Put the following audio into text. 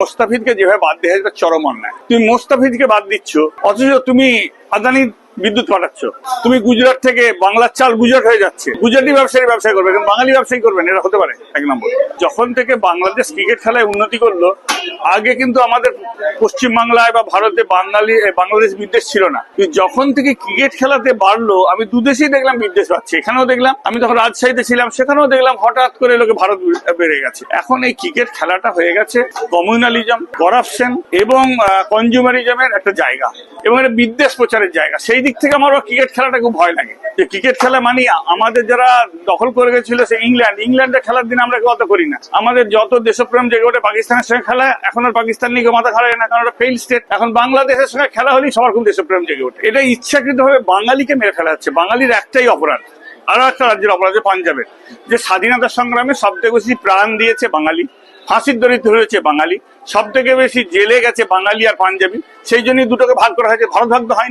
মোস্তাফিজকে যেভাবে বাদ দিয়ে এটা চরম অন্যায়। তুমি মোস্তাফিজকে বাদ দিচ্ছ, অথচ তুমি আদানি বিদ্যুৎ পাঠাচ্ছ। তুমি গুজরাট থেকে বাংলার চাল গুজরাট হয়ে যাচ্ছে, গুজরাটি ব্যবসায়ী করবে, কিন্তু বাঙালি ব্যবসায়ী করবেন, এটা হতে পারে? এক নম্বর, যখন থেকে বাংলাদেশ ক্রিকেট খেলায় উন্নতি করলো, আগে কিন্তু আমাদের পশ্চিম বাংলায় বা ভারতে বাংলাদেশ বিদ্বেষ ছিল না। যখন থেকে ক্রিকেট খেলাতে বাড়লো, আমি দুদেশেই দেখলাম বিদ্বেষ পাচ্ছে। এখানেও দেখলাম, আমি তখন রাজশাহীতে ছিলাম, সেখানেও দেখলাম হঠাৎ করে লোকে ভারত বেড়ে গেছে। এখন এই ক্রিকেট খেলাটা হয়ে গেছে কমিউনালিজম, করাপশন এবং কনজিউমারিজমের একটা জায়গা, এবং এটা বিদ্বেষ প্রচারের জায়গা। সেই দিক থেকে আমার ক্রিকেট খেলাটা খুব ভয় লাগে, যে ক্রিকেট খেলা মানে আমাদের যারা দখল করে গেছিল সে ইংল্যান্ডের খেলার দিন আমরা কেউ অত করি না। আমাদের যত দেশপ্রেম জেগে ওঠে পাকিস্তানের সঙ্গে খেলা, এখন আর পাকিস্তান নিয়ে মাথা খারাপ না, কারণ ওটা ফেইল স্টেট। এখন বাংলাদেশের সঙ্গে খেলা হলেই সবার খুব দেশপ্রেম জেগে ওঠে। এটা ইচ্ছাকৃতভাবে বাঙালিকে মেরে ফেলা হচ্ছে। বাঙালির একটাই অপরাধ, আরো একটা রাজ্যের অপরাধ, পাঞ্জাবের, যে স্বাধীনতা সংগ্রামে সব থেকে বেশি প্রাণ দিয়েছে বাঙালি, ফাঁসির দড়ি ধরেছে বাঙালি, সব থেকে বেশি জেলে গেছে বাঙালি আর পাঞ্জাবি। সেই জন্যই দুটোকে ভাগ করা হয়েছে, ভারত ভাগ তো হয়নি।